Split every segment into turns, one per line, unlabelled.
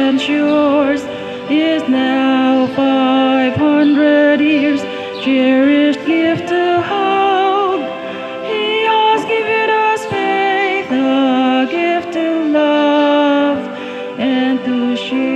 once yours is now 500 years. Cherished gift to hold. He has given us faith, a gift to love and to share.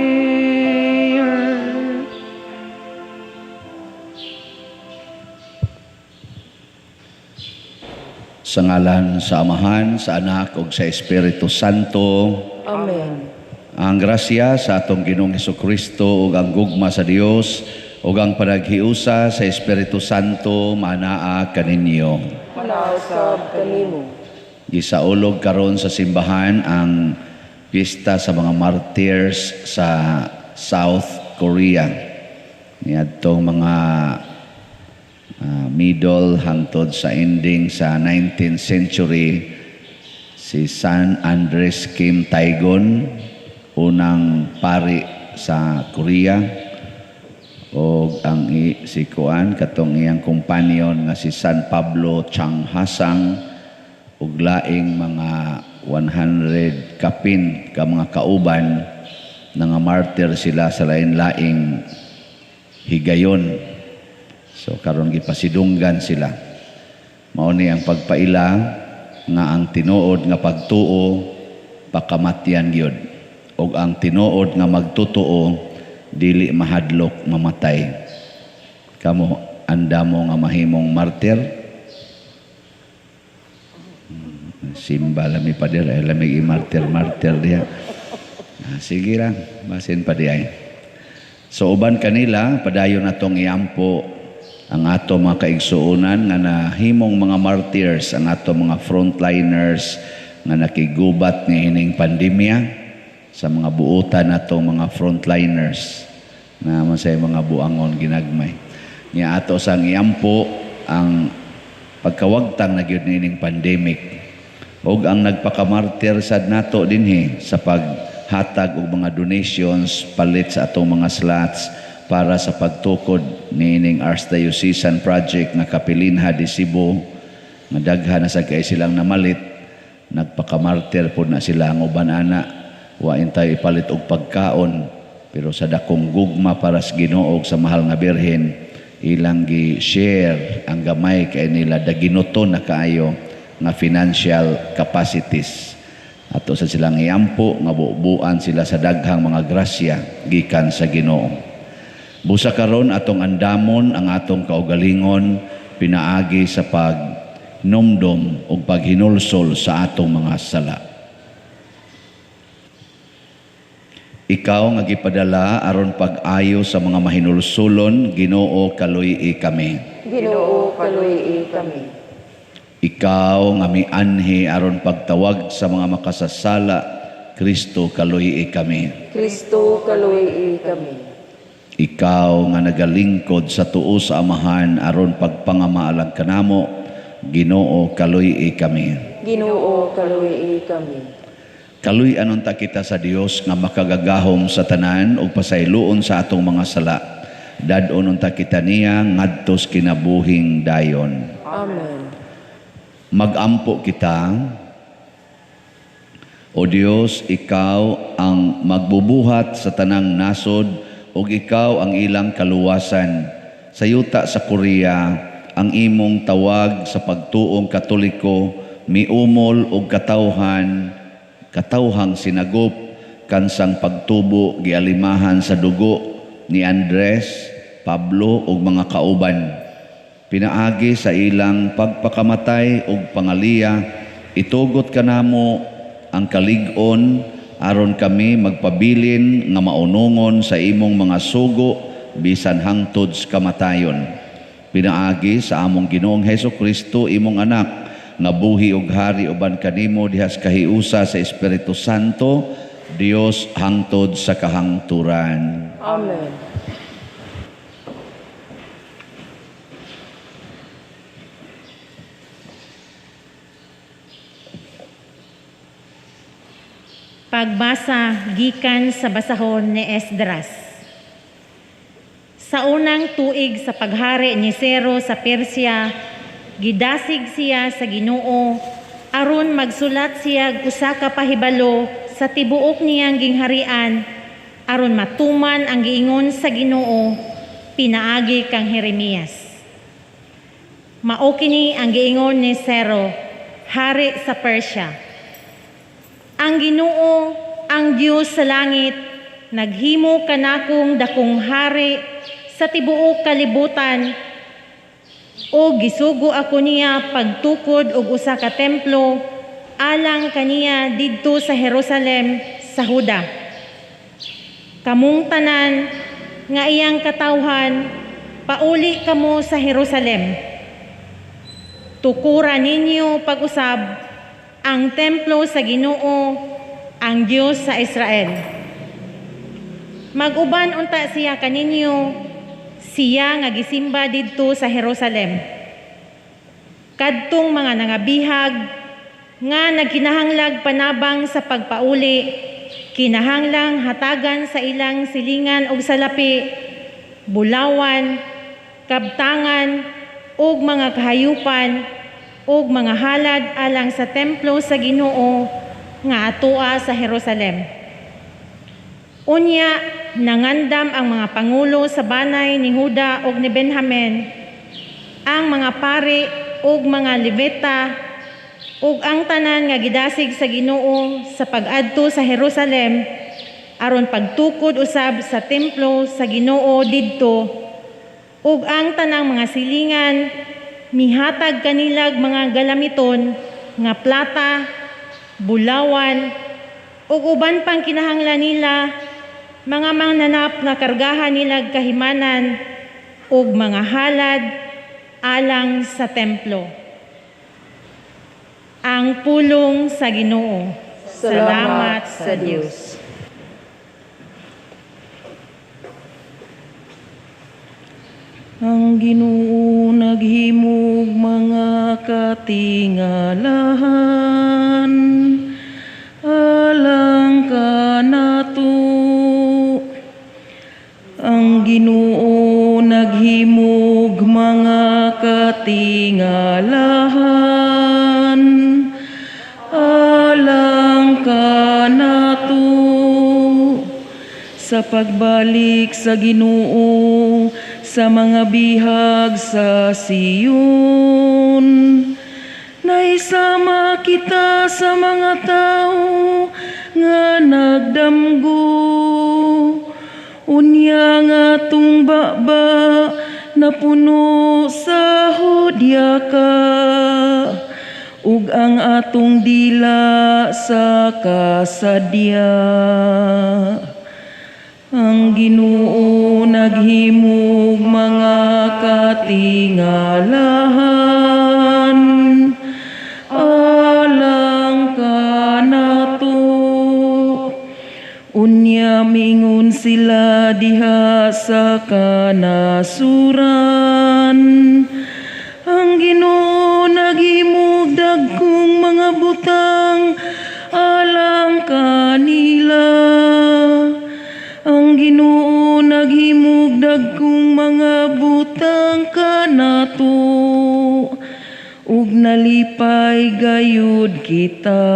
Sa ngalan sa Amahan, sa Anak, ug sa Espiritu Santo.
Amen.
Ang grasya sa atong Ginoong Hesukristo ug ang gugma sa Dios ug ang panaghiusa sa Espiritu Santo manaa kaninyo.
Manausab kanimo.
Gisaulog karon sa simbahan ang piyesta sa mga martyrs sa South Korea. Niadtong mga middle hangtod sa ending sa 19th century, si San Andres Kim Taegon, unang pari sa Korea, o ang si Kuan katong iyang kumpanyon nga si San Pablo Chang Hasang, ug laing mga 100 kapin ka mga kauban nga martyr sila sa lain-laing higayon. So karon gipasidunggan sila. Mao ni ang pagpaila nga ang tinuod nga pagtuo pakamatyan gyud, ug ang tinuod nga magtutuo dili mahadlok mamatay. Kamo andamo nga mahimong martir. Simba lami pa dir ay lami martir diha. Sige lang, basin pa diay. So uban kanila padayon natong iampo ang ato mga kaigsuonan nga nahimong mga martyrs, ang ato mga frontliners nga nakigubat ni ining pandemya, sa mga buutan natong mga frontliners na masay mga buangon ginagmay. Niya ato sang iampo ang pagkawagtang na gyud ni ining pandemic, ug ang nagpakamartir sad nato dinhi sa paghatag og mga donations palit sa atong mga slots para sa pagtukod ni ining Archdiocesan Project nga Kapilinha de Cebu, nga daghan na sa kay silang namalit, nagpakamartir po na sila ang uban ana, wa intay ipalit og pagkaon, pero sa dakong gugma para sa Ginoo sa mahal nga Birhen, ilang gi-share ang gamay kay nila daginuton na kaayo nga financial capacities. Ato sa silang iampo nga buuan sila sa daghang mga grasya gikan sa Ginoo. Busa karon atong andamon ang atong kaugalingon pinaagi sa pagnomdom o paghinulsol sa atong mga sala. Ikaw nga gipadala aron pag-ayo sa mga mahinulsulon, Ginoo kaluy-i kami.
Ginoo kaluy-i kami.
Ikaw nga mianhi aron pagtawag sa mga makasasala, Kristo kaluy-i kami.
Kristo kaluy-i kami.
Ikaw nga nagalingkod sa tuo sa Amahan aron pagpangamaalag kanamo, Ginoo kaluy-i kami.
Ginoo kaluy-i kami.
Kaluy anon ta kita sa Dios nga makagagahom sa tanan ug pasayloon sa atong mga sala. Dad-onon ta kita niya ngadtos kinabuhing dayon.
Amen.
Magampo kita. O Dios, ikaw ang magbubuhat sa tanang nasod ug ikaw ang ilang kaluwasan. Sa yuta sa Korea, ang imong tawag sa pagtuong Katoliko miumol og katawhang sinagop kansang pagtubo gialimahan sa dugo ni Andres, Pablo ug mga kauban. Pinaagi sa ilang pagpakamatay ug pangaliya, itugot kanamo ang kalig-on aron kami magpabilin nga maunungon sa imong mga sugo bisan hangtod sa kamatayon. Pinaagi sa among Ginoong Hesukristo imong anak nga buhi ug hari uban kanimo dihas kahiusa sa Espiritu Santo, Dios hangtod sa kahangturan.
Amen.
Pagbasa gikan sa basahon ni Esdras. Sa unang tuig sa paghari ni Cero sa Persia, gidasig siya sa Ginoo aron magsulat siya usa ka pahibalo sa tibuok niyang gingharian aron matuman ang giingon sa Ginoo pinaagi kang Jeremias. Mao kini ang giingon ni Cero, hari sa Persia. Ang Ginoo, ang Dios sa langit, naghimo kanakong dakong hari sa tibuok kalibutan, o gisugo ako niya pagtukod og usa ka templo alang kaniya didto sa Jerusalem sa Huda. Kamong tanan nga iyang katawhan, pauli kamo sa Jerusalem. Tukuran ninyo pag-usab ang templo sa Ginoo, ang Dios sa Israel. Mag-uban unta siya kaninyo, siya nga gisimba didto sa Jerusalem. Kadtong mga nangabihag nga nagkinahanglag panabang sa pagpauli, kinahanglang hatagan sa ilang silingan og salapi, bulawan, kabtangan, ug mga kahayupan, ug mga halad alang sa templo sa Ginoo nga atoa sa Jerusalem. Unya, nangandam ang mga pangulo sa banay ni Huda ug ni Benjamin, ang mga pari ug mga Levita, ug ang tanan nga gidasig sa Ginoo sa pag-adto sa Jerusalem aron pagtukod usab sa templo sa Ginoo didto, ug ang tanang mga silingan mihatag kanilag mga galamiton nga plata, bulawan, ug uban pang kinahanglan nila, mga mangnanap nga kargahan nilag kahimanan ug mga halad alang sa templo. Ang pulong sa Ginoo. Salamat sa Dios.
Ang Ginoo naghimog mga katingalahan alang kanato. Ang Ginoo naghimog mga katingalahan alang kanato. Sa pagbalik sa Ginoo sa mga bihag sa Siyon, naisama kita sa mga tao nga nagdamgo. Unya nga atong baba na puno sa hudyaka, ug ang atong dila sa kasadya. Ang Ginoo naghimog mga katingalahan alang kanato. Unya mingon sila diha sa kanasuran. Ang Ginoo naghimog dagkong mga butang alang kanila. Ang Ginoo naghimog dagkong mga butang kanato, ug nalipay gayud kita.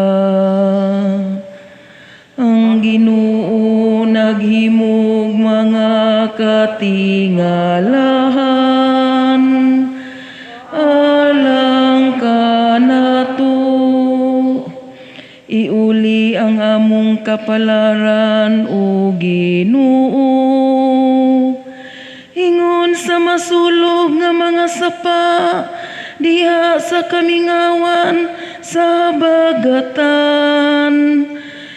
Ang Ginoo naghimog mga katingalahan alang kanato. Iuli ang among kapalaran o Ginoo, ingon sa masulog nga mga sapa diha sa kamingawan sa bagatan.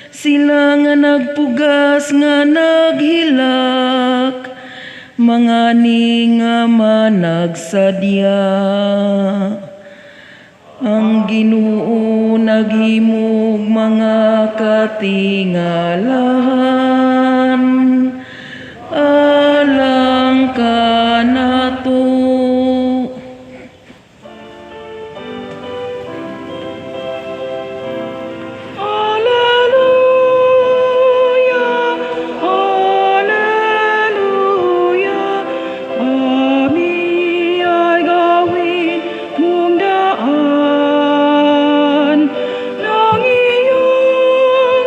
Sila nga nagpugas nga naghilak, mga ni nga managsadya. Ang Ginoo naghimog mga katingalahan alang kanato.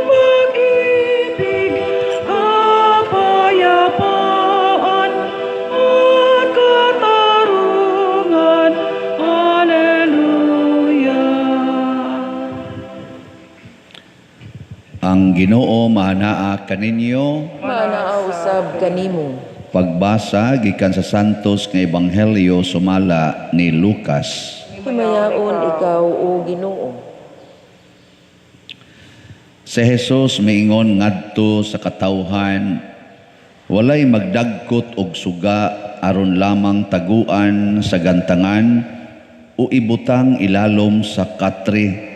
Pag-ibig
Ang Ginoo maanaa kaninyo.
Manaa usab kanimo.
Pagbasa gikan sa Santos nga Ebanghelyo sumala ni Lucas.
Himayaon ikaw o Ginoo.
Si Jesus miingon ngadto sa katawhan, walay magdagkot og suga aron lamang taguan sa gantangan o ibutang ilalom sa katre,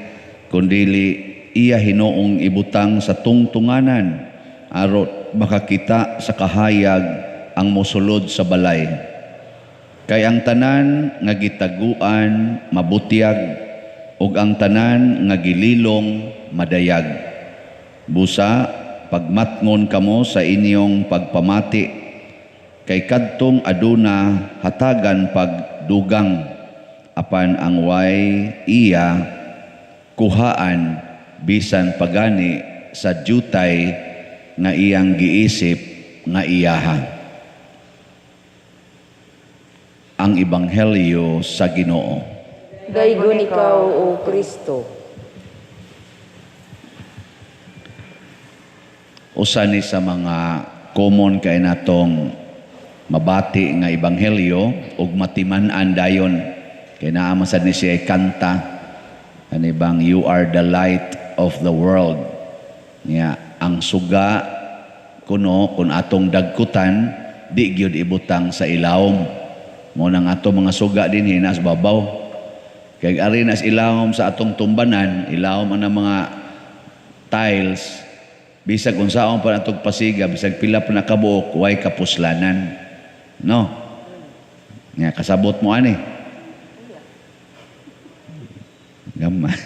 kundili iya hinoong ibutang sa tungtunganan aron makakita sa kahayag ang mosulod sa balay. Kay ang tanan nga gitaguan mabutiyag ug ang tanan nga gililong madayag. Busa pagmatngon kamo sa inyong pagpamati kay kadtong aduna hatagan pagdugang apan ang way iya kuhaan bisan pagani sa jutay nga iyang giisip nga iyaha. Ang Ebanghelyo sa Ginoo.
Daygon ikaw o Kristo.
Usa ni sa mga common kay natong mabati nga Ebanghelyo ug matiman-an dayon kay naa man sad ni siya kanta ani bang you are the light of the world. Nya ang suga kuno kun atong dagkutan di gyud ibutang sa ilawom. Mo nang ato mga suga dinhi nas babaw. Kay ari nas ilawom sa atong tumbanan, ilawom ang mga tiles. Bisag unsaon pa natong pasiga, bisag pila pa nakabuok, way kapuslanan. No? Nga kasabot mo ani. Gamay.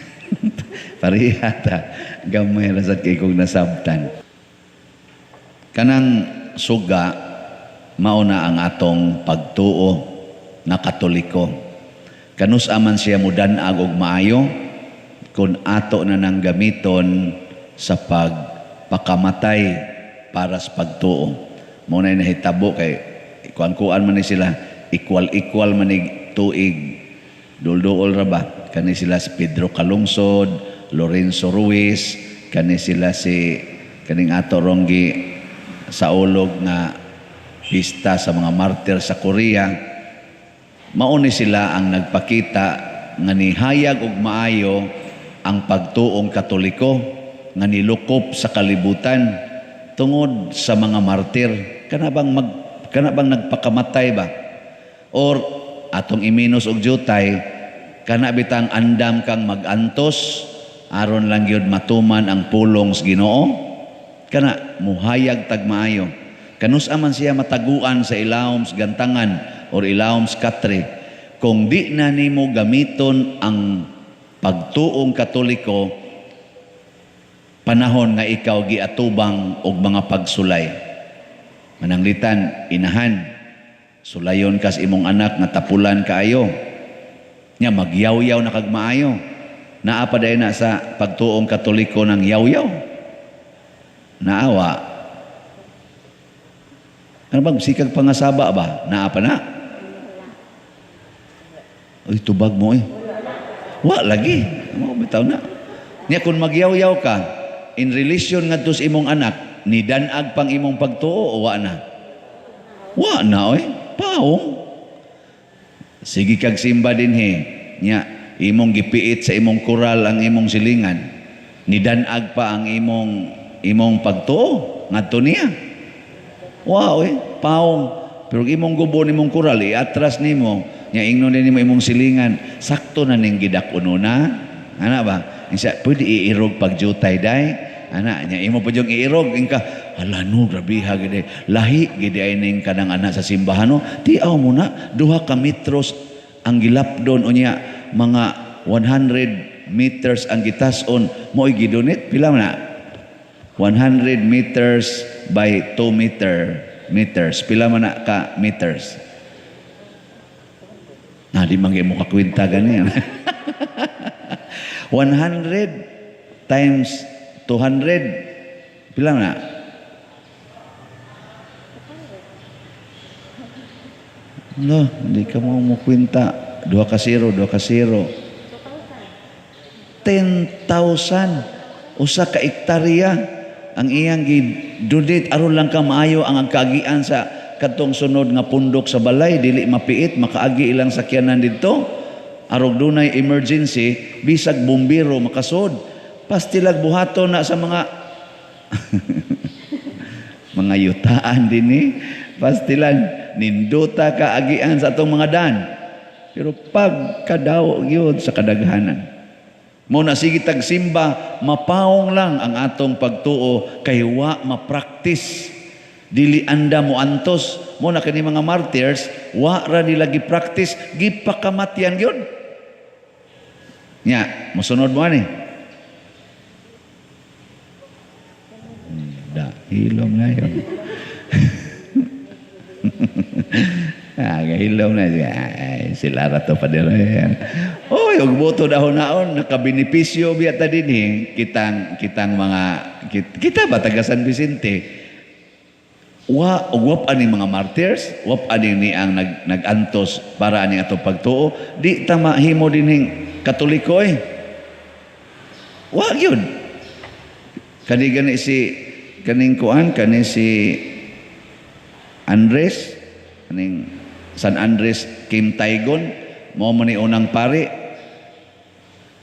Parihata. Gamay rasad kay kong nasabtan. Kanang suga, mauna ang atong pagtuo na Katoliko. Kanus aman siya mudanag og maayo kung ato na nang gamiton sa pagpakamatay para sa pagtuo. Muna nahitabo kay kuan-kuan man ni sila, equal man ni tuig. Dul-duol ra ba? Kani sila si Pedro Calungsod, Lorenzo Ruiz, kani sila si kaning ato ronggi sa ulog nga pista sa mga martir sa Korea. Mauni sila ang nagpakita nga nihayag og maayo ang pagtuong Katoliko nga nilukop sa kalibutan tungod sa mga martir. Kana bang nagpakamatay ba? Or atong iminos og jutay, kana bitang andam kang magantos aron lang gyud matuman ang pulong sa Ginoo? Kana muhayag tag maayo. Kanus aman siya mataguan sa ilawom sa gantangan or ilawom sa katre. Kung di na nimo gamiton ang pagtuong Katoliko, panahon nga ikaw giatubang og mga pagsulay. Mananglitan, inahan, sulayon kas imong anak nga tapulan kaayo. Nya magyaw-yaw na kag maayo. Naa pa day na sa pagtuong Katoliko ng yaw-yaw. Naawa. Ano bang sikag pangasaba ba? Naa pa na? Uy, tubag mo eh. Wa lagi. Mo bitaw na. Nya kung magyaw-yaw ka in relation ngadto sa imong anak, ni danag pang imong pagtuo o wa na? Wa na oy. Paong. Sige kag simba dinhi. Nya imong gipiit sa imong kural ang imong silingan. Ni danag pa ang imong pagtuo ngadto niya. Wow, paong. Pero imong gubon imong kural, iatras nimo, nya ingnon din nimo imong silingan, sakto na ning gidak-uno na. Ana ba? Isa pwede iirog pagjutay day. Ana nya imo pa jung iirog ingka, hala no grabe ha gid. Lahi gid ay ning kanang ana sa simbahan no. Tiaw mo na 2 ka metros ang gilapdon unya mga 100 meters ang gitason mo gidonit pila man na? 100 meters by 2 meters. Pila man na ka meters? Di man mo kakwinta gani. 100 times 200. Pila man na? No, hindi ka mo kwinta. 2 ka 0. 10,000. usa ka ektarya ang iyang gidudit aron lang ka maayo ang agkaagian sa kadtong sunod nga pundok sa balay, dili mapiit, makaagi ilang sakyanan didto. Arog dunay emergency, bisag bumbiro makasud. Pastilag buhato na sa mga mga yutaan dinhi. Pastilag ninduta ka agian sa atong mga dan. Pero pagkadaw gyud sa kadaghanan. Mo na sige tagsimba, mapaong lang ang atong pagtuo kay wa ma-practice. Dili anda mo antos. Mo na kani mga martyrs, wa ra nila gi-practice, gipakamatyan gyud. Nya, mosunod mo ani. Hilom na yun. Hilom na siya. Ay, sila rato pa din. Oy, og boto dahon-naon, nakabinipisyo biya ta din eh. Kitang mga, kita ba taga San Vicente? Wap ani mga martyrs, wap ani ni ang nagantos para ani ato pagtuo. Di ta mahimo din ng Katoliko eh. Wa gyud. Kani si Andres, kaning San Andres Kim Taygon, mo man ni unang pari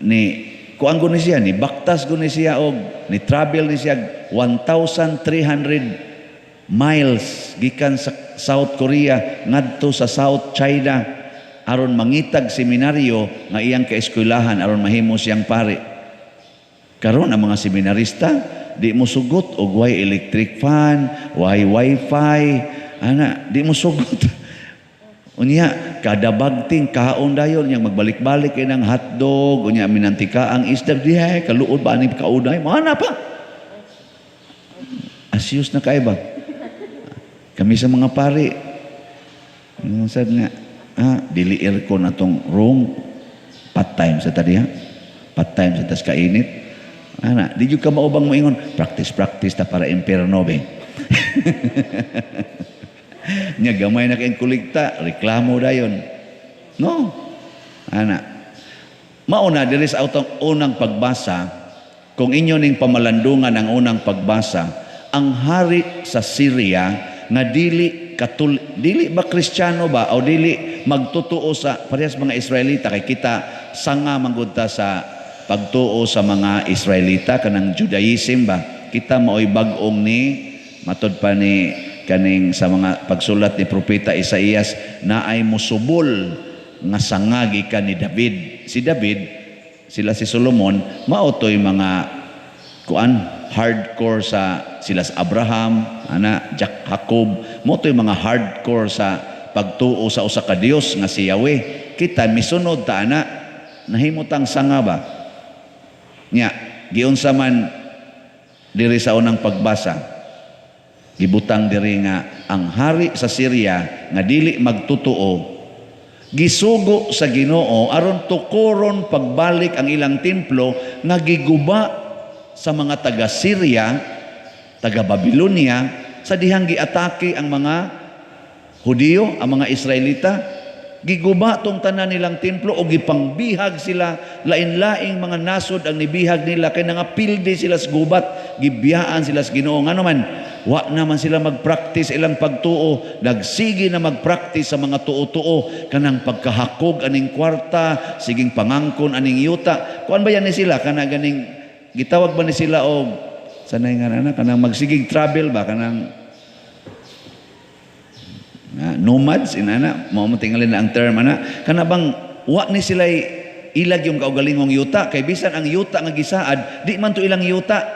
ni kuan guni siya ni baktas guni siya og ni travel ni siya 1,300 miles gikan sa South Korea ngadto sa South China aron mangitag seminaryo nga iyang kaeskwelahan aron mahimo siyang pari. Karon ang mga seminarista di mo sugot og way electric fan, way wifi, ana, di mo sugot. Unya, kada bagting kaon dayon yang magbalik-balik kay ng hotdog, unya minantika ang isda dihay, kaluod ba ni kauday, mana pa? Asyos na kay ba? Kami sa mga pari, sad nga, dili aircon atong room, part time sa tadi ha, part time sa tas kainit. Ana, di jud ka maubang moingon, practice ta para imperno be. Nya gamay na kayong kuligta, reklamo dayon. No. Ana. Mauna diri sa unang pagbasa, kung inyo ning pamalandungan ang unang pagbasa, ang hari sa Syria nga dili ba Kristiyano ba o dili magtutuo sa parehas mga Israelita kay kita sanga manggudta sa pagtuo sa mga Israelita kanang Judaism ba kita maoy bag-ong ni matud pa ni kaning sa mga pagsulat ni propeta Isaías na ay musubol nga sangagi ka ni David. Si David, sila si Solomon, maotoy mga hardcore sila sa Abraham, Jacob, maotoy mga hardcore sa pagtuo sa usa ka Dios nga si Yahweh. Kita misunod ta ana, nahimutang sanga ba? Nya, giunsa man diri sa unang pagbasa. Gibutang diri nga ang hari sa Syria nga dili magtutuo gisugo sa Ginoo aron tukuron pagbalik ang ilang templo nga giguba sa mga taga Syria, taga Babylonia sa dihang giatake ang mga Hudiyo, ang mga Israelita. Giguba tong tanan nilang templo o gipangbihag sila, lain-laing mga nasod ang nibihag nila kay nangapildi sila sa gubat, gibiyaan sila sa Ginoo. Nga naman, wa naman sila mag-practice ilang pagtuo, nagsige na mag-practice sa mga tuo-tuo, kanang pagkahakog aning kwarta, siging pangangkon aning yuta. Kuan ba yan ni sila? Kanang ganing, gitawag ba ni sila o, sanay nga na, kanang magsigig travel ba, kanang nomads inana mo tingalin na ang term kana bang wa ni sila ilag yung kaugalingong yuta kay bisan ang yuta nga gisaad di man to ilang yuta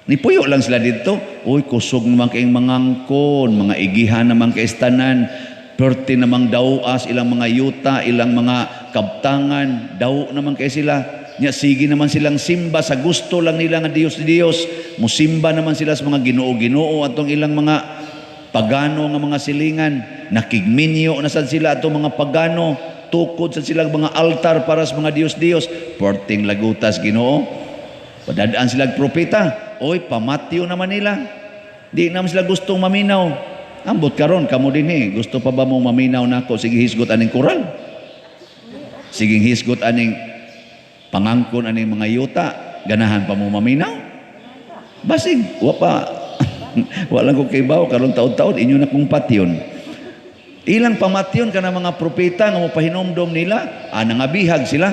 ni puyo lang sila dito. Uy, kusog naman kayong mangangkon, mga igihan naman kay istanan, perti namang dawas ilang mga yuta, ilang mga kabtangan, daw naman kay sila. Nya sige naman silang simba sa gusto lang nila nga Dios ni Dios, musimba naman sila sa mga Ginoo-Ginoo atong ilang mga pagano nga mga silingan, nakigminyo na sad sila atong mga pagano, tukod sa silang mga altar para sa mga Dios-Dios, porting lagutas Ginoo. Padadaan sila propeta, oy pamatyo naman nila. Di naman sila gustong maminaw. Ambot karon kamo dinhi, gusto pa ba mong maminaw nako? Sige hisgot aning kural. Sige hisgot aning pangangkon aning mga yuta. ganahan pa mo maminaw? Basig, wa pa. Walang ko kaybaw, karon taon-taon, inyo na kong patyon. Ilang pamatyon ka ng mga propeta nga mapahinomdom nila, nangabihag sila.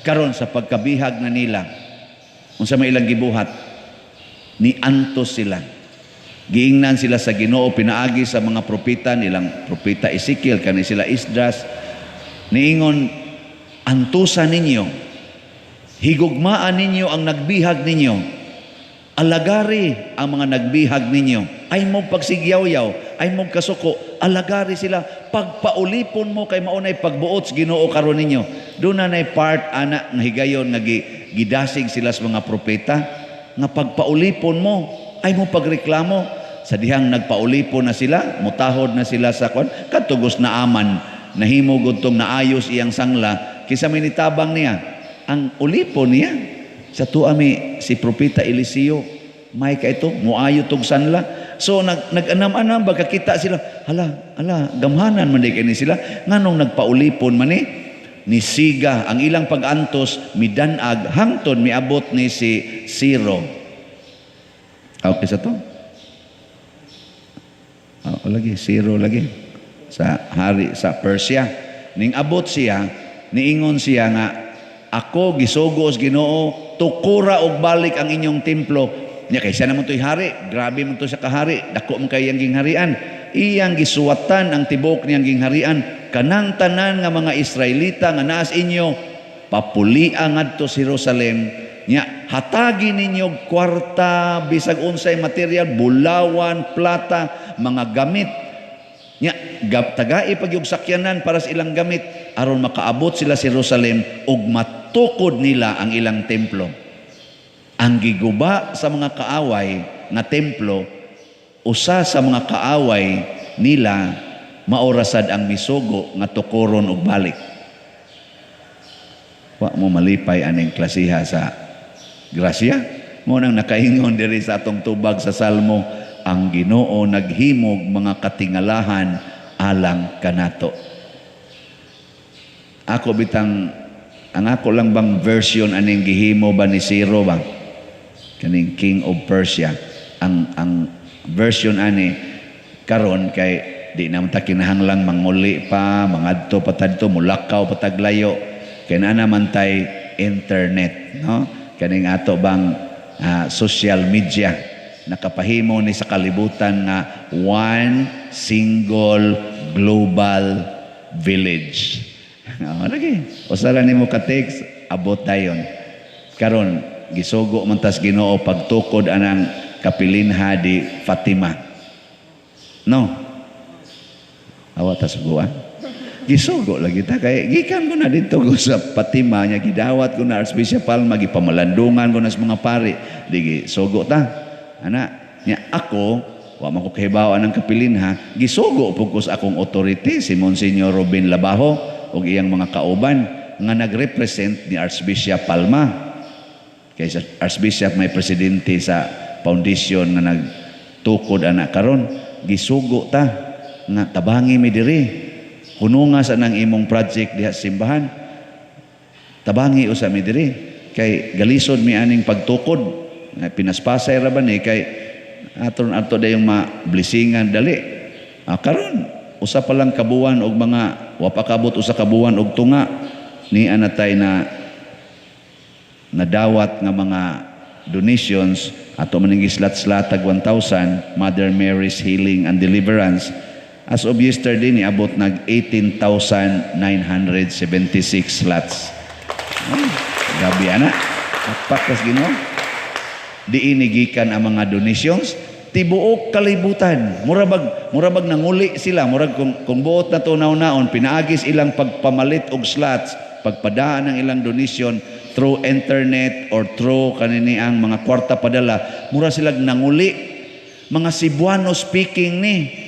Karon sa pagkabihag na nila, unsa may ilang gibuhat, ni antos sila. Giingnan sila sa Ginoo, pinaagi sa mga propeta, nilang propeta Ezekiel, kani sila Esdras, niingon, antusan ninyo, higugmaan ninyo ang nagbihag ninyo, alagari ang mga nagbihag ninyo, ay mong pagsigyaw-yaw, ay mong kasuko, alagari sila, pagpaulipon mo kay maunay pagbuot sa Ginoo karon ninyo. Doon na part anak ng higayon nga gidasig sila sa mga propeta, nga pagpaulipon mo, ay mong pagreklamo, sa dihang nagpaulipon na sila, mutahod na sila sa kon, katugos na aman, nahimog tong naayos iyang sangla, kisa may nitabang niya, ang ulipon niya, sa tuami si Propeta Eliseo, may ka ito, muayo tog sanla. So nag-anam-anam, baga kita sila, hala, gamhanan man ni sila, nganong nagpaulipon man ni Siga, ang ilang pag-antos, midanag, hangton, miabot ni si Siro. Okay sa to? Lagi, Siro lagi. Sa hari, sa Persia. Ning abot siya, niingon siya nga, ako gisugos Ginoo, tukura og balik ang inyong templo. Nya kay siya naman to'y hari, grabe man to sa kahari, dako man kay iyang gingharian. Iyang gisuwatan ang tibok niyang gingharian, kanang tanan nga mga Israelita nga naas inyo, papulian ngadto sa Jerusalem. Nya hatagi ninyo kwarta, bisag unsay material, bulawan, plata, mga gamit. Nya tagai pag yung sakyanan para sa ilang gamit aron makaabot sila sa Jerusalem ug matukod nila ang ilang templo. Ang giguba sa mga kaaway na templo, usa sa mga kaaway nila maorasad ang misugo nga tukuron og balik. Wa mo malipay aning klasiha sa grasya. Mo nang nakaingon diri sa atong tubag sa Salmo, ang Ginoo naghimog mga katingalahan alang kanato. Ako bitang, ang ako lang bang version aning gihimo ba ni Ciro ba? Kaning King of Persia. Ang version ani karon kay di naman ta kinahanglang manguli pa, mangadto patadto, mulakaw pataglayo. Kay na naman tay internet, no? Kaning ato bang social media nakapahimo ni sa kalibutan nga one single global village. Lagi, usalan nimo ka text, abot dayon. Karon gisugo man tas Ginoo pagtukod anang kapilinha di Fatima. No. Awa ta suguan. Gisugo lagi ta kay gikan ko na dito ko sa Fatima nya gidawat ko na Archbishop Palma gipamalandungan ko na sa mga pari. Di sugo ta. Ana, nya ako, wa man ko kahibawan ng kapilinha, gisugo pugkos akong authority si Monsignor Robin Labajo ug iyang mga kauban nga nagrepresent ni Archbishop Palma. Kay sa Archbishop may presidente sa foundation nga nagtukod ana karon, gisugo ta nga tabangi mi diri. Kuno nga sa nang imong project diha sa simbahan. Tabangi usa mi diri kay galisod mi aning pagtukod. Pinaspasay ra ba ni kay aton dayong ma-blessingan dali. Karon usa pa lang kabuwan og mga wa pa kabot usa kabuwan og tunga ni anatay na nadawat nga mga donations ato maning gislat-slatag 1,000 Mother Mary's Healing and Deliverance. As of yesterday ni abot nag 18,976 slots. Gabi ana. Pakas Ginoo. Di inigikan ang mga donations, tibuok kalibutan. Murabag nanguli sila. Murag kung buot na to naon, pinaagis ilang pagpamalit og slots, pagpadaan ng ilang donation through internet or through kanini ang mga kwarta padala. Mura silang nanguli. Mga Cebuano speaking ni,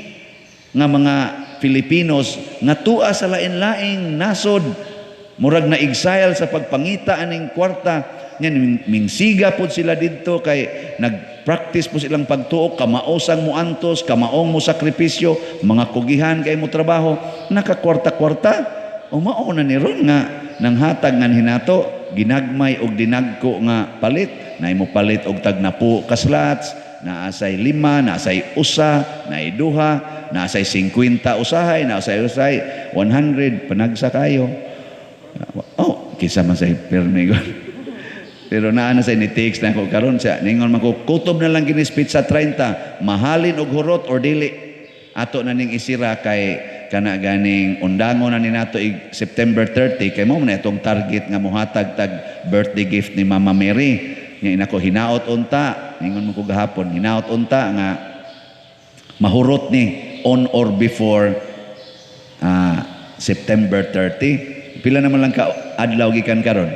nga mga Filipinos, nga tua sa lain-laing nasod, murag na exile sa pagpangita aning kwarta. Yan, minsiga po sila dito kay nag-practice po silang pagtuok, kamaosang mo antos, kamaong mo sakripisyo, mga kugihan kay mo trabaho, nakakwarta-kwarta, umauna ni ron nga nang hatag nga hinato, ginagmay og dinagko nga palit, na mo palit og tag napu ka slots, naasay 5, naasay 1, naay 2, naasay 50 usahay, naasay 100, panagsa kayo. Oh, kisa man say perme. Pero naa na sa ni-text na ko karon siya, ningon man ko, kutob na lang ginispit sa 30, mahalin og hurot or dili. Ato na ning isira kay kana ganing undangon na ni nato September 30 kay mo na itong target nga muhatag tag birthday gift ni Mama Mary. Nga inako hinaot unta, ningon mo ko gahapon, hinaot unta nga mahurot ni on or before September 30. Pila naman lang ka adlaw gikan karon?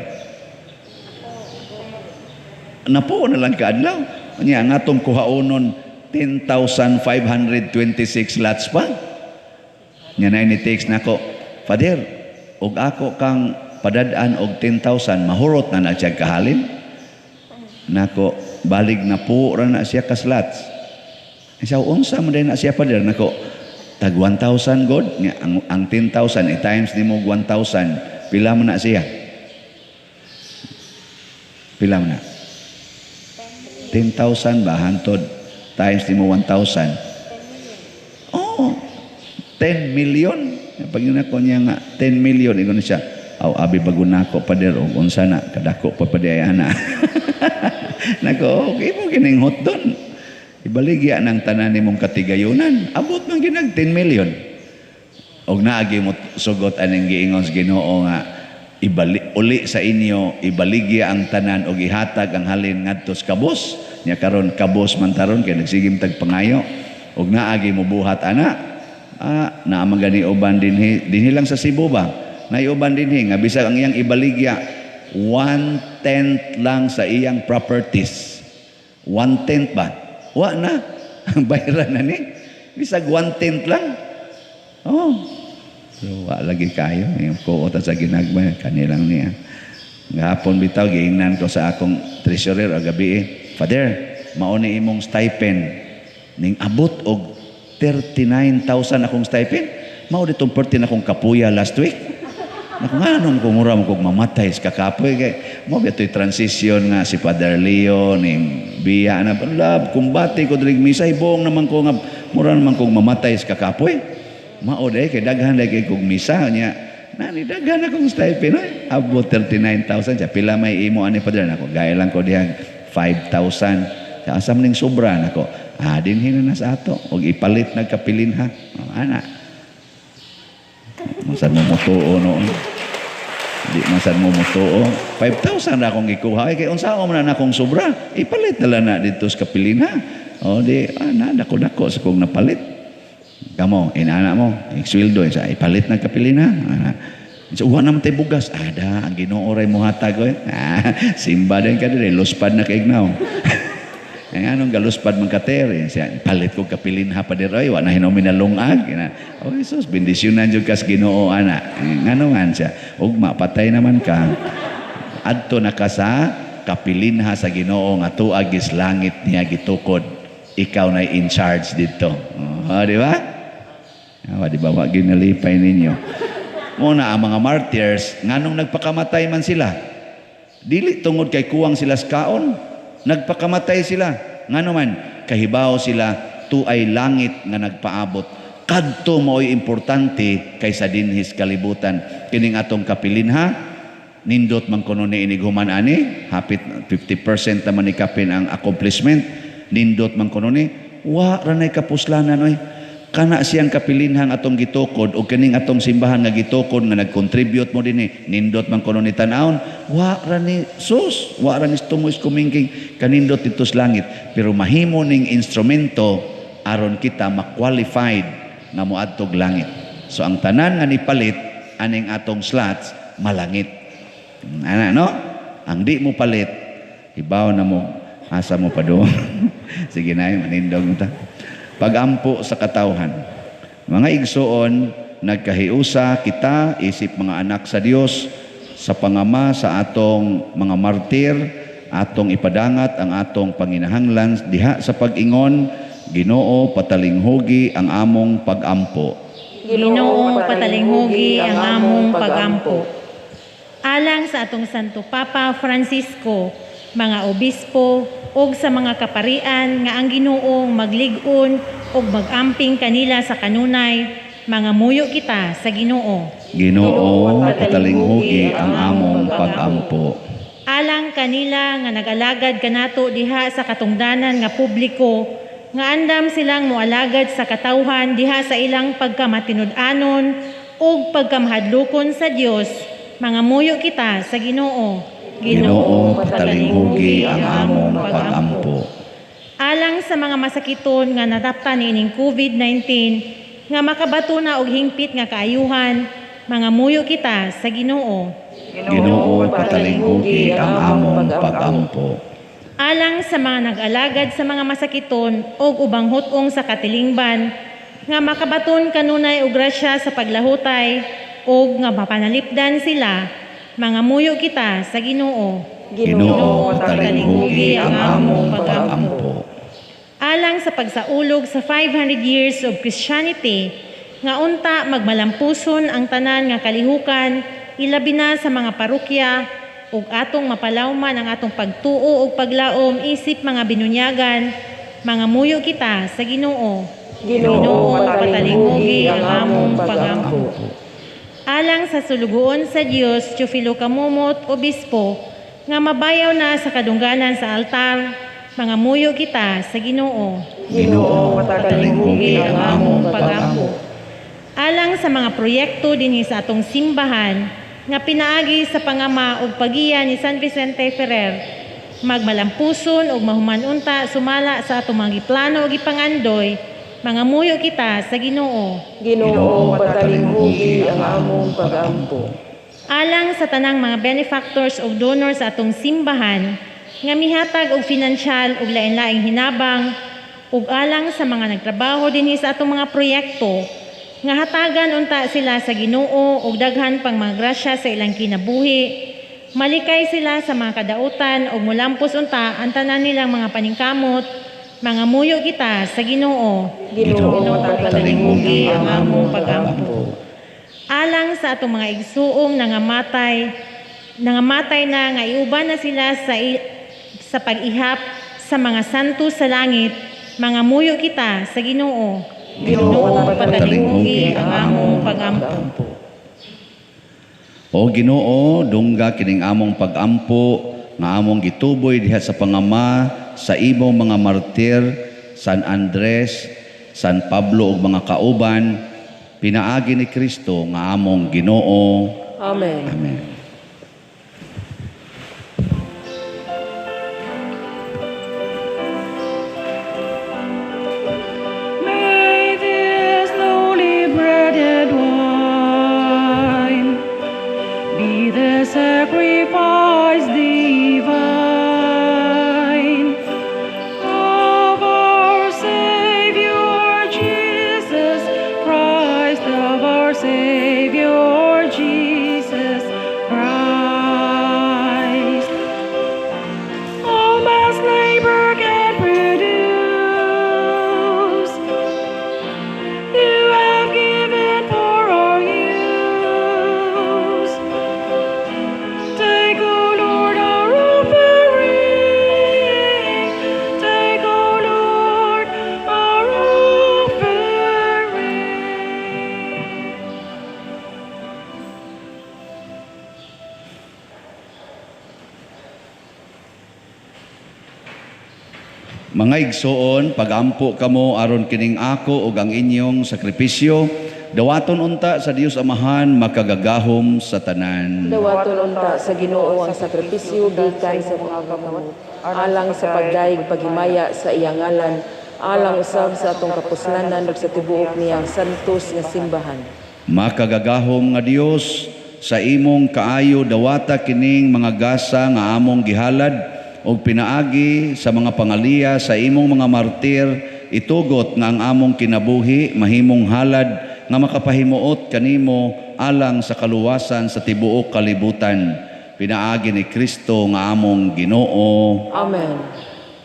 Napo na lang ka adlaw. Nya ang atong kuhaonon 10,526 lots pa. Nya na ni text nako, Father, og ako kang padadaan og 10,000 mahurot na siya kahalin. Nako, balig na po ra na siya ka slots. Siya unsa man din na siya Father nako, tag 1,000 god nga ang 10,000 times nimo 1,000, pila man na siya? Pila man na? 10,000 ba hantod times nimo 1,000? Oh, 10 million. Pag yun ako niya nga 10 million ingon siya, aw abi bago nako Pader og unsa na kadako pa padayana. Nako, okay mo kining hot don. Ibaligya ng tanan nimong katigayunan. Abot man ginag 10 million. Og naagi mo sugot aning giingon sa Ginoo nga uli sa inyo, ibaligya ang tanan og ihatag ang halin ngadto sa kabos. Nya karon kabos man taron kay nagsigim tag pangayo. Og naagi mo buhat ana. Naa man gani uban dinhi lang sa Cebu ba? Nay uban dinhi nga bisag ang iyang ibaligya 1/10 lang sa iyang properties. 1/10 ba? Wa na. Bayaran na ni. Bisag 1/10 lang. Oh. So, wa lagi kayo. Yung kuota sa ginagmay. Kanilang niya. Gahapon bitaw, giingnan ko sa akong treasurer o gabi Father, mauni imong stipend. Ning abot og 39,000 akong stipend. Mao ditong perti na akong kapuya last week. Naku nga nung kumura mo kong mamatay sa kakapoy kay mo bito'y transition nga si Father Leo ning biya na love kumbati ko dirig misa ibong naman ko nga mura naman kong mamatay sa kakapoy mao day kay daghan lagi kog misa nya nani daghan akong stipend abot 39,000 siya pila may imo ani Father nako gaya lang ko diha 5,000 sa asam ning sobra nako dinhi na sa ato og ipalit nagkapilin ha ana masan mo mutuo noon di masan mo mutuo 5,000 na akong gikuha kay unsa man na akong sobra ipalit na lang na dito sa kapilin ha o di dako-dako sa kong napalit kamo inana mo iksweldo sa ipalit na kapilin ha so wa naman tay bugas ada ang Ginoo ray mo hatag simba din ka dire lospad na kaignaw ang anong galuspad man kater siya palit ko kapilin ha Pader ay wa na hinomi na lungag oh Jesus bendisyonan jud kas Ginoo ana ngano man siya ug mapatay naman ka adto na ka sa kapilin ha sa Ginoo nga tuag is langit niya gitukod ikaw na in charge dito di ba di ba wa ginalipay ninyo muna ang mga martyrs nganong nagpakamatay man sila dili tungod kay kuwang sila sa kaon nagpakamatay sila ngano man kahibaw sila tuay langit nga nagpaabot kadto mo'y importante kaysa dinhis kalibutan kining atong kapilinha nindot man kuno ni inighuman ani hapit 50% naman ni kapin ang accomplishment nindot man kuno ni wa ra nay kapuslanan oy kana siyang kapilinhang atong gitukod o kining atong simbahan nga gitukod nga nag-contribute mo dinhi nindot man kuno ni tan-awon wa ra ni sus wa ra ni tumoy kumingking kanindot dito sa langit pero mahimo ning instrumento aron kita ma-qualified nga moadtog langit so ang tanan nga nipalit aning atong slots malangit ana no ang di mo palit ibaw na mo asa mo pa doon sige na manindog ta pagampo sa katawhan. Mga igsoon, nagkahiusa kita, isip mga anak sa Dios, sa pangama sa atong mga martir, atong ipadangat ang atong panginahanglan, diha sa pag-ingon, Ginoo patalinghugi ang among pagampo.
Ginoong patalinghugi ang among pagampo. alang sa atong Santo Papa Francisco, mga obispo, ug sa mga kaparian nga ang Ginoong maglig-on ug magamping kanila sa kanunay, mga muyo kita sa Ginoo.
Ginoo, patalinghugi ang among pag-ampo.
Alang kanila nga nag-alagad kanato diha sa katungdanan nga publiko, nga andam silang moalagad sa katawhan diha sa ilang pagkamatinud-anon ug pagkamahadlokon sa Dios, mga muyo kita sa Ginoo.
Ginoo, patalinghugi ang among pag-ampo.
Alang sa mga masakiton nga nataptan niining COVID-19, nga makabato na og hingpit nga kaayuhan, mga muyo kita sa Ginoo.
Ginoo, patalinghugi ang among pag-ampo.
Alang sa mga nag-alagad sa mga masakiton ug ubang hutong sa katilingban, nga makabaton kanunay og grasya sa paglahutay ug nga mapanalipdan sila, mga muyo kita sa Ginoo.
Ginoo, patalinghugi ang among pag-ampo.
Alang sa pagsaulog sa 500 years of Christianity, nga unta magmalampuson ang tanan nga kalihukan, ilabi na sa mga parokya, ug atong mapalawman ang atong pagtuo ug paglaom isip mga binunyagan, mga muyo kita sa Ginoo.
Ginoo, patalinghugi ang among pag-ampo.
Alang sa sulugoon sa Dios, Teofilo Kamumot, obispo, nga mabayaw na sa kadungganan sa altar, mga muyo kita sa Ginoo.
Ginoo, patalinghugi ang among pag-ampo.
Alang sa mga proyekto dinhi sa atong simbahan, nga pinaagi sa pangama ug pagiya ni San Vicente Ferrer, magmalampuson ug mahuman unta sumala sa atong mga giplano ug gipangandoy, mga muyo kita sa Ginoo.
Ginoo, patalinghugi ang among pag-ampo.
Alang sa tanang mga benefactors ug donors sa atong simbahan, nga mihatag og finansyal ug lain-laing hinabang, ug alang sa mga nagtrabaho dinhi sa atong mga proyekto, nga hatagan unta sila sa Ginoo ug daghan pang mga grasya sa ilang kinabuhi, malikay sila sa mga kadautan ug mulampos unta ang tanan nilang mga paningkamot, mga muyo kita sa Ginoo.
Ginoo, patalinghugi ang among pag-ampo.
Alang sa atong mga igsuong nangamatay na nga iuban na sila sa pag-ihap sa mga santo sa langit, mga muyo kita sa Ginoo.
Ginoo, patalinghugi ang among pag-ampo.
O Ginoo, dungga kining among pag-ampo nga among gituboy diha sa pangama sa imong mga martir, San Andres, San Pablo ug mga kauban, pinaagi ni Kristo nga among Ginoo.
Amen.
Amen.
May this lowly bread and wine be the sacrifice divine of our Savior Jesus Christ, of our Savior Jesus Christ. All man's labor can produce, you have given for our use. Take, O Lord, our offering. Take, O Lord, our offering.
Mga igsoon, pagampo kamo aron kining ako ug ang inyong sakripisyo, dawaton unta sa Dios Amahan makagagahom sa tanan.
Dawaton unta sa Ginoo ang sakripisyo gikan sa mga kamot, alang sa pagdaig paghimaya sa iyang ngalan, alang usab sa atong kapuslanan ug sa tibuok niyang santos nga simbahan.
Makagagahom nga Dios, sa imong kaayo dawata kining mga gasa nga among gihalad ug pinaagi sa mga pangaliya sa imong mga martir, itugot nga ang among kinabuhi mahimong halad nga makapahimuot kanimo alang sa kaluwasan sa tibuok kalibutan. Pinaagi ni Kristo nga among Ginoo.
Amen.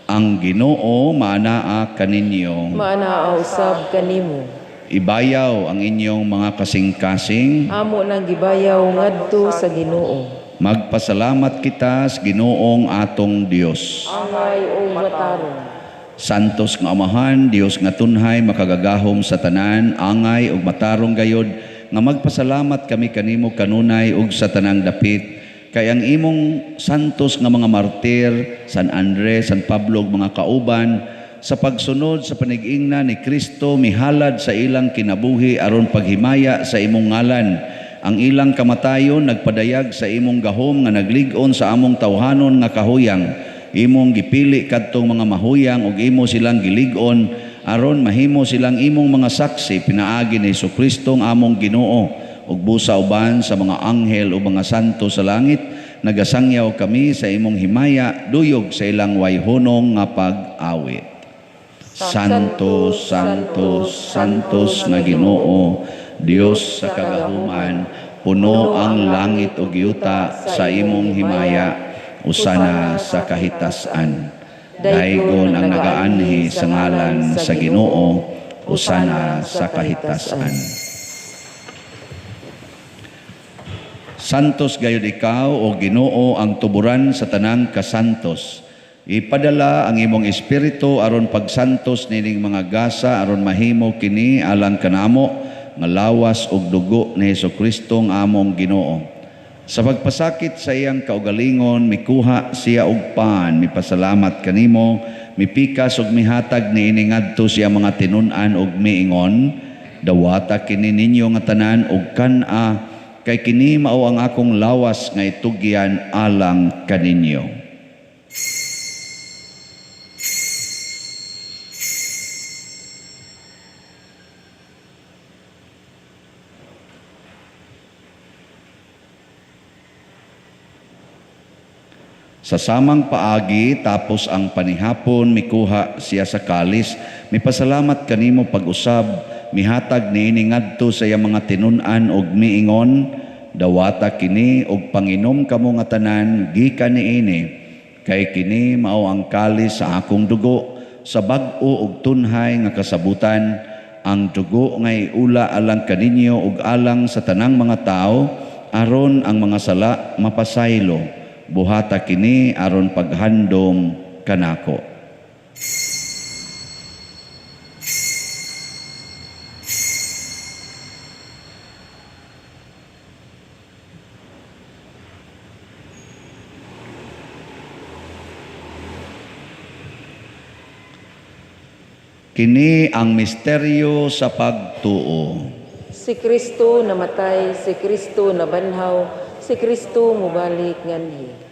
Ang Ginoo maanaa kaninyo.
Maanaa usab kanimo.
Ibayaw ang inyong mga kasing-kasing.
Amo nang gibayaw ngadto sa Ginoo.
Magpasalamat kita sa Ginoong atong Dios.
Angay o matarong.
Santos nga Amahan, Dios nga tunhay makagagahom sa tanan, angay ug matarong gayod nga magpasalamat kami kanimo kanunay ug sa tanang dapit. Kay ang imong santos nga mga martir, San Andres, San Pablo ug mga kauban sa pagsunod sa panig-ingna ni Kristo mihalad sa ilang kinabuhi aron paghimaya sa imong ngalan. Ang ilang kamatayon nagpadayag sa imong gahom nga naglig-on sa among tawhanon nga kahuyang. Imong gipili kadtong mga mahuyang ug imo silang gilig-on aron mahimo silang imong mga saksi pinaagi ni Jesucristo nga among Ginoo ug busa uban sa mga anghel o mga santo sa langit. Nagasangyaw kami sa imong himaya duyog sa ilang wayhunong nga pag-awit. Santos, Santos, Santos nga Ginoo, Dios sa kagahuman, puno ang langit ug yuta sa imong himaya, usana sa kahitasan. Daygon ang nagaanhi sa ngalan sa Ginoo, usana sa kahitasan. Santos gayud ikaw o Ginoo ang tuburan sa tanang kasantos. Ipadala ang imong espiritu aron pagsantos nining mga gasa aron mahimo kini alang kanamo nga lawas ug dugo ni Jesucristo ang among Ginoo. Sa pagpasakit sa iyang kaugalingon mikuha siya og pan, mipasalamat kanimo, mipikas ug mihatag niini ngadto siya mga tinun-an ug miingon, dawata kini ninyo nga tanan ug kan-a kay kini mao ang akong lawas nga itugyan alang kaninyo. Sa samang paagi tapos ang panihapon mikuha siya sa kalis, mipasalamat kanimo pag-usab, mihatag niini ngadto sa iyang mga tinun-an ug miingon, dawata kini ug panginom kamo nga tanan gikan niini, kay kini mao ang kalis sa akong dugo, sa bag-o ug tunhay nga kasabutan, ang dugo nga iula alang kaninyo ug alang sa tanang mga tao, aron ang mga sala mapasaylo. Buhata kini aron paghandom kanako. Kini ang misteryo sa pagtuo.
Si Kristo namatay, si Kristo nabanhaw, si Kristo mubalik nganhi.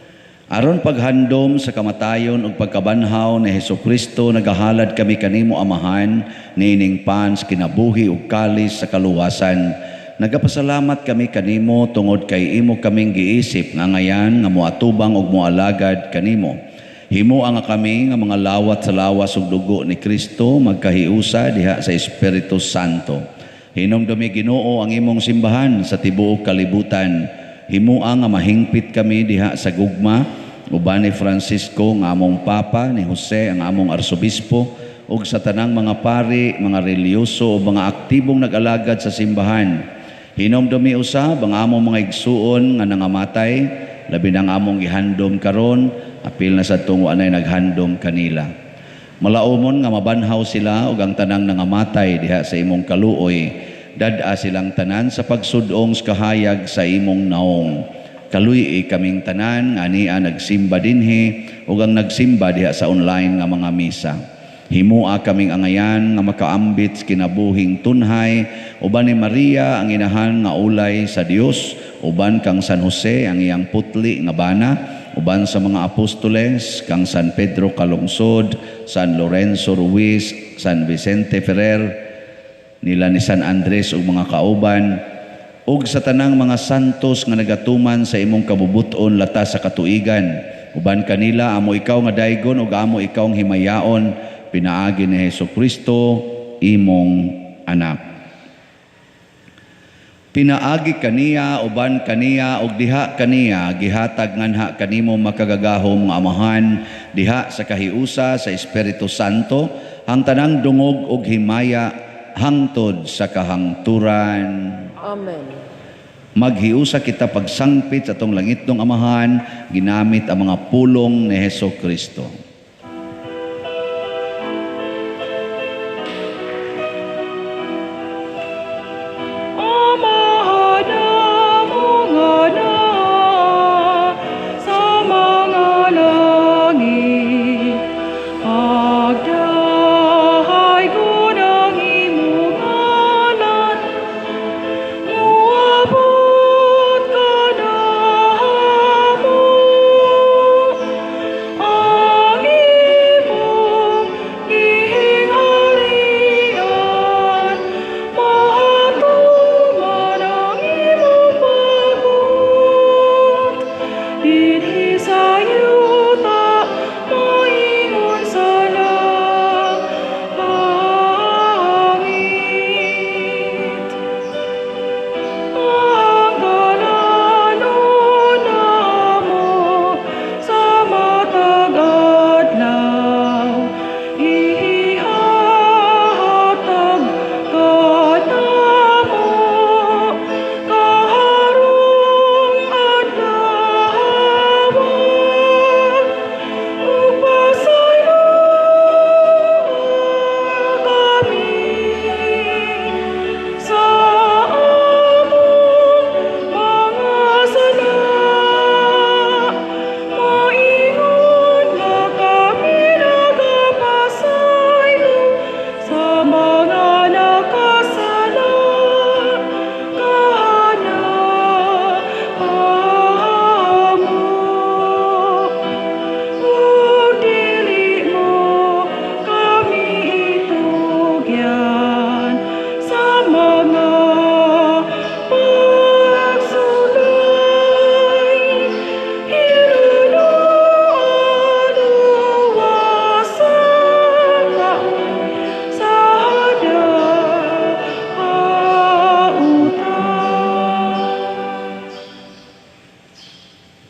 Aron paghandom sa kamatayon ug pagkabanhaw ni Jesucristo nagahalad kami kanimo Amahan niining pan sa kinabuhi ug kalis sa kaluwasan. Nagapasalamat kami kanimo tungod kay imo kaming giisip nga ngayan nga moatubang ug moalagad kanimo. Himo nga kami nga mga lawat sa lawas ug dugo ni Kristo magkahiusa diha sa Espiritu Santo. Hinumdumi Ginoo ang imong simbahan sa tibuok kalibutan. Himua nga mahingpit kami diha sa gugma, uban ni Francisco nga among Papa, ni Jose ang among Arsobispo, ug sa tanang mga pari, mga reliyoso o mga aktibong nag-alagad sa simbahan. Hinumdumi usab ang among mga igsuon nga nangamatay, labi ng among gihandom karon, apil na sa tungo anay naghandom kanila. Malaumon nga mabanhaw sila ug ang tanang nangamatay diha sa imong kaluoy, dada silang tanan sa pagsudong sa kahayag sa imong naong. Kaluy kaming tanan nga niya nagsimba dinhi ug ang nagsimba diha sa online nga mga misa. Himua kaming angayan nga makaambit sa kinabuhing tunhay, uban ni Maria ang inahan nga ulay sa Dios, uban kang San Jose ang iyang putli nga bana, uban sa mga apostoles kang San Pedro Calungsod, San Lorenzo Ruiz, San Vicente Ferrer, nila ni San Andres ug mga kauban, ug sa tanang mga santos nga nagatuman sa imong kabubuton latas sa katuigan. Uban kanila amo ikaw nga daygon ug amo ikaw ang himayaon, pinaagi ni Jesucristo imong anak. Pinaagi kaniya uban kaniya ug diha kaniya gihatag nganha kanimo makagagahom nga Amahan diha sa kahiusa sa Espiritu Santo ang tanang dungog ug himaya hangtod sa kahangturan.
Amen.
Maghiusa kita pagsangpit sa atong langitnong Amahan, ginamit ang mga pulong ni Hesus Kristo.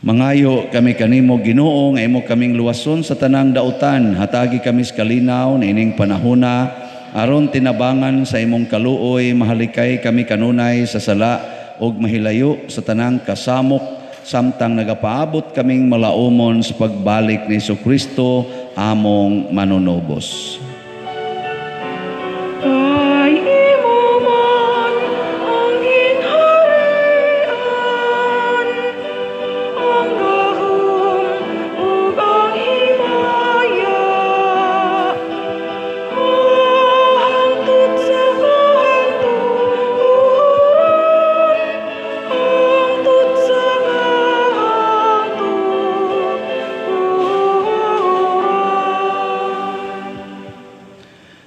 Mangayo kami kanimo Ginoo nga imo kaming luwason sa tanang dautan, hatagi kami sa kalinaw na ining panahona aron tinabangan sa imong kaluoy, mahalikay kami kanunay sa sala ug mahilayo sa tanang kasamok samtang nagapaabot kaming malaumon sa pagbalik ni Jesucristo among manunubos.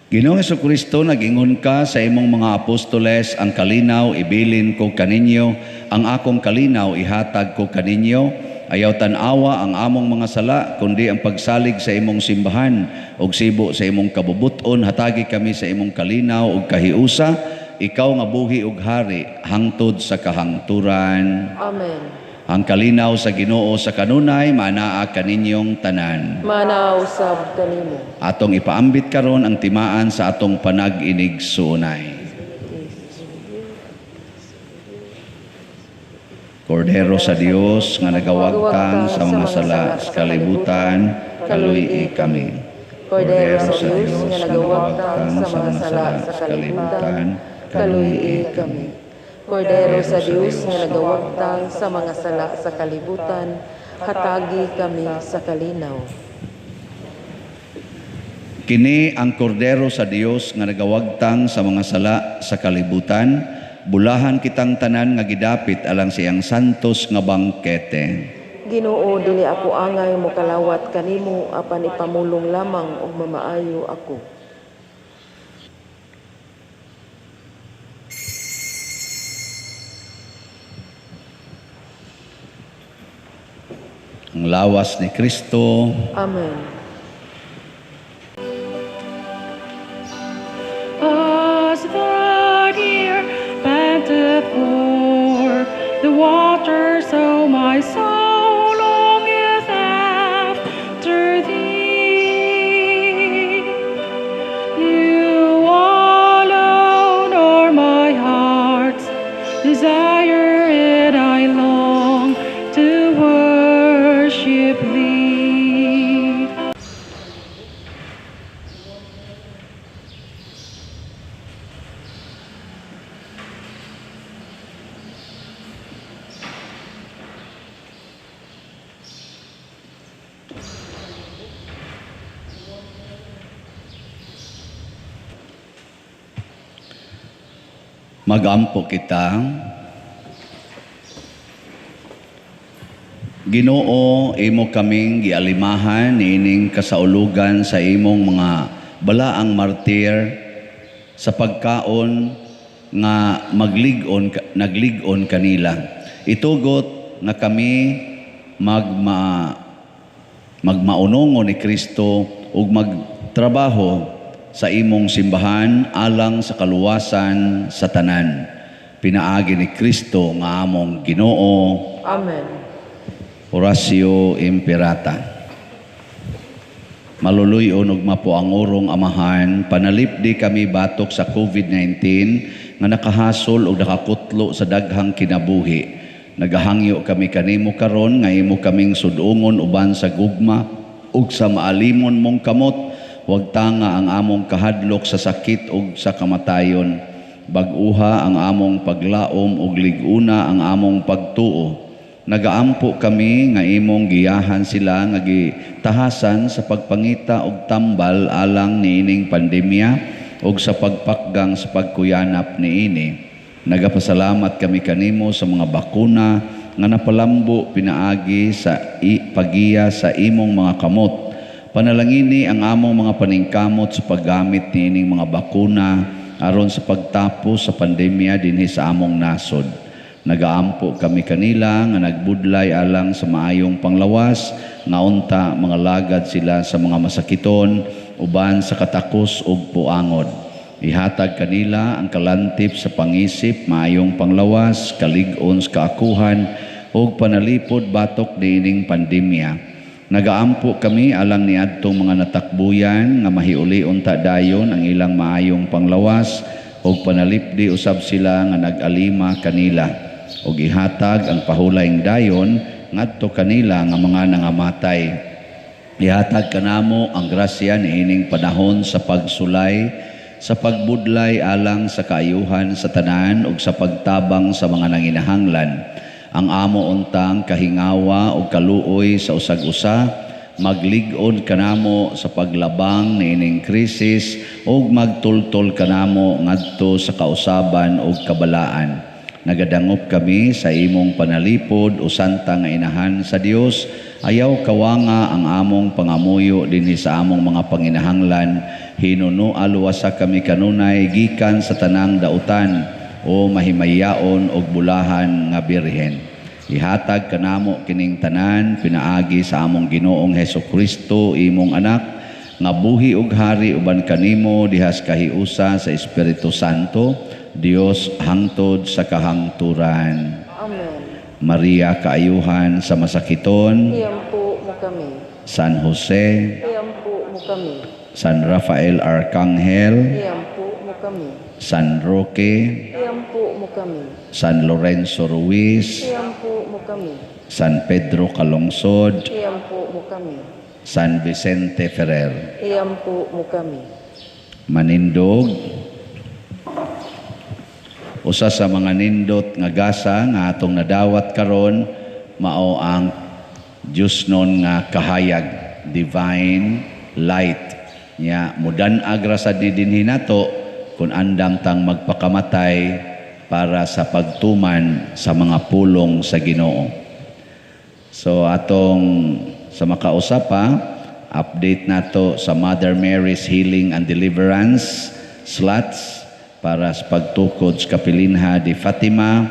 Ginoong Jesucristo, nag-ingon ka sa imong mga apostoles, ang kalinaw ibilin ko kaninyo, ang akong kalinaw ihatag ko kaninyo. Ayaw tanawa ang among mga sala, kundi ang pagsalig sa imong simbahan, og sibo sa imong kabubuton, hatagi kami sa imong kalinaw ug kahiusa, ikaw nga buhi ug hari, hangtod sa kahangturan.
Amen.
Ang kalinaw sa Ginoo sa kanunay, manaa kaninyong tanan.
Manausab kanimo.
Atong ipaambit karon ang timaan sa atong panag-inig suunay. Kordero sa Dios nga nagawagtang sa mga sala sa kalibutan, kaluy kami.
Kordero sa Dios nga nagawagtang sa mga sala sa kalibutan, kaluy kami. Kordero sa Dios nga nagawagtang sa mga sala sa kalibutan, hatagi kami sa kalinaw.
Kini ang kordero sa Dios nga nagawagtang sa mga sala sa kalibutan, bulahan kitang tanan nga gidapit alang siyang santos nga bangkete.
Ginoo, dili ako angay mo kalawat kanimo, apan ipamulong lamang og mamaayo ako.
Ang lawas ni Kristo.
Amen.
As the deer panteth for the water, so my soul longeth after thee. You alone are my heart's desire.
Magampo kita. Ginoo, imo kaming gialimahan niining kasaulugan sa imong mga balaang martir sa pagkaon nga nagligon kanila. Itugot nga kami magmaunongon ni Kristo ug magtrabaho sa imong simbahan alang sa kaluwasan sa tanan. Pinaagi ni Kristo nga among Ginoo.
Amen.
Horacio Imperata. Maluluyon ug mapuangurong amahan, panalipdi kami batok sa COVID-19 nga nakahasol ug nakakutlo sa daghang kinabuhi. Nagahangyo kami kanimo karon nga imo kaming sudungon uban sa gugma ug sa maalimon mong kamot. Huwag tanga ang among kahadlok sa sakit ug sa kamatayon. Bag-uha ang among paglaom ug liguna ang among pagtuo. Nagaampo kami nga imong giyahan sila nga gitahasan sa pagpangita og tambal alang niining pandemya ug sa pagpakgang sa pagkuyanap niini. Nagapasalamat kami kanimo sa mga bakuna nga napalambo pinaagi sa pagiya sa imong mga kamot. Panalangini ang among mga paningkamot sa paggamit niining mga bakuna aron sa pagtapos sa pandemya dinhi sa among nasod. Nagaampo kami kanila nga nagbudlay alang sa maayong panglawas nga unta mga lagad sila sa mga masakiton uban sa katakos ug puangod. Ihatag kanila ang kalantip sa pangisip, maayong panglawas, kalig-on sa kaakuhan ug panalipod batok niining pandemya. Nagaampo kami alang niadtong mga natakbuyan nga mahiuli unta dayon ang ilang maayong panglawas ug panalipdi usab sila nga nag-alima kanila. O ihatag ang pahulaing dayon ngadto kanila nga mga nangamatay. Ihatag kanamo ang grasya niining panahon sa pagsulay, sa pagbudlay alang sa kaayuhan sa tanan ug sa pagtabang sa mga nanginahanglan. Ang amo untang kahingawa ug kaluoy sa usag-usa, maglig-on kanamo sa paglabang niining krisis ug magtultol kanamo ngadto sa kausaban ug kabalaan. Nagadangop kami sa imong panalipod o santa nga inahan sa Dios. Ayaw kawanga ang among pangamuyo dinhi sa among mga panginahanglan. Hinuno aluwasa kami kanunay gikan sa tanang dautan o mahimayaon og bulahan nga birhen. Ihatag kanamo kining tanan pinaagi sa among Ginoong Hesukristo imong anak nga buhi ug hari uban kanimo dihas kahiusa sa Espiritu Santo, Dios hangtod sa kahangturan.
Amen.
Maria kaayuhan sa masakiton,
Iyampo mo kami.
San Jose,
Iyampo mo kami.
San Rafael Arcangel,
Iyampo mo kami.
San Roque,
Iyampo mo kami.
San Lorenzo Ruiz,
Iyampo mo kami.
San Pedro Calungsod,
Iyampo mo kami.
San Vicente Ferrer.
Iyampo mo kami.
Manindog, usa sa mga nindot nga gasa nga atong nadawat karon mao ang Diyos nun nga kahayag, divine light. Nya mudan agrasad ni dinhi nato kung andam tang magpakamatay para sa pagtuman sa mga pulong sa Ginoo. So atong sa makausap update nato sa Mother Mary's Healing and Deliverance slots para sa pagtukod sa Kapilinha de Fatima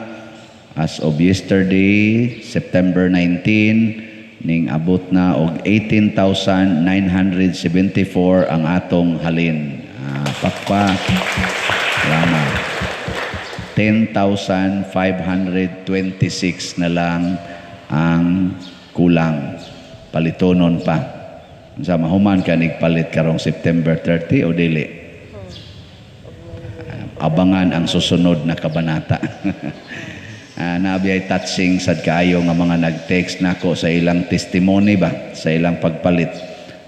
as of yesterday, September 19, ning abot na og 18,974 ang atong halin. Pakpak. Salamat. 10,526 na lang ang kulang. Palitonon pa. Sa mahuman ka nigpalit karong September 30 o dili? Abangan ang susunod na kabanata. Nabiyay touching sad kaayo nga mga nag-text nako sa ilang testimony ba, sa ilang pagpalit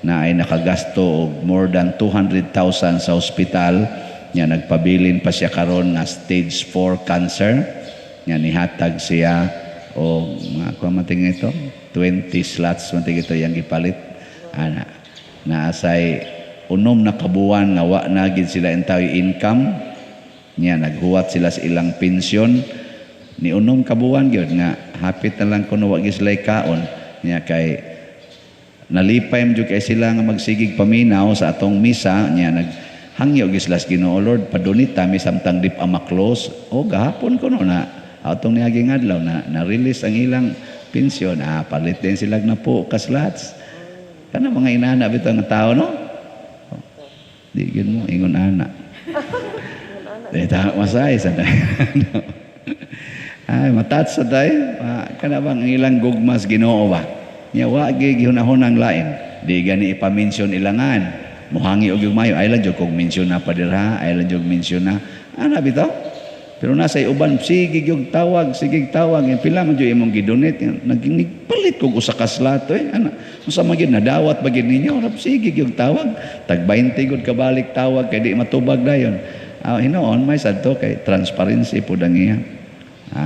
na ay nakagasto og more than 200,000 sa ospital. Nya nagpabilin pa siya karon nga stage 4 cancer. Nya nihatag siya o mga kumating ito 20 slots mating ito yang gipalit. Na asay unom na kabuwan nga wa na gid sila entaw income. Nya naghuwat sila sa ilang pensyon ni unom kabuan gyud nga hapit na lang kuno wa gislay kaon. Nya kay nalipay mo kay sila nga magsigig paminaw sa atong misa. Nya naghangyo gislas Ginoo Lord padunita mi samtang dip amaklos. O gahapon kuno na atong niaging adlaw na release ang ilang pensyon. Palit din sila na po kaslats. Kana mga inana bitaw nga tao no? Di gyud mo ingon ana. Dita masay sa ay matat sa day kana bang ilang gugmas Ginoo ba nya wa gyud hunahon ang lain di gani ipamention ilangan muhangi og yung mayo ay lang jud kog mention na padirha ay lang jud mention na ana bitaw pero nasa uban sige gyud tawag pila man jud imong gidonate naging palit kog usa ka slot ana unsa man gyud nadawat ba gyud ninyo rap sige gyud tawag tag 20 gud kabalik tawag kay di matubag dayon. Hinoon may sadto kay transparency po ang iya.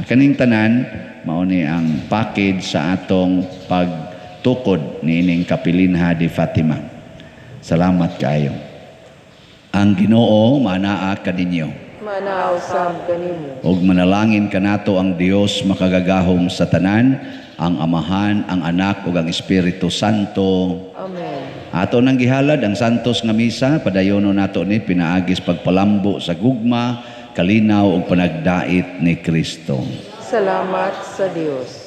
Kaning tanan mao ni ang package sa atong pagtukod niining kapilinha di Fatima. Salamat kayo. Ang Ginoo manaa kaninyo.
Manaaw sab kanimo.
Og manalangin kanato ang Dios makagagahom sa tanan, ang Amahan, ang Anak ug ang Espiritu Santo.
Amen.
Ato nang gihalad ang santos nga misa, padayono nato ni pinaagis pagpalambo sa gugma, kalinaw ug panagdait ni Kristo.
Salamat sa Dios.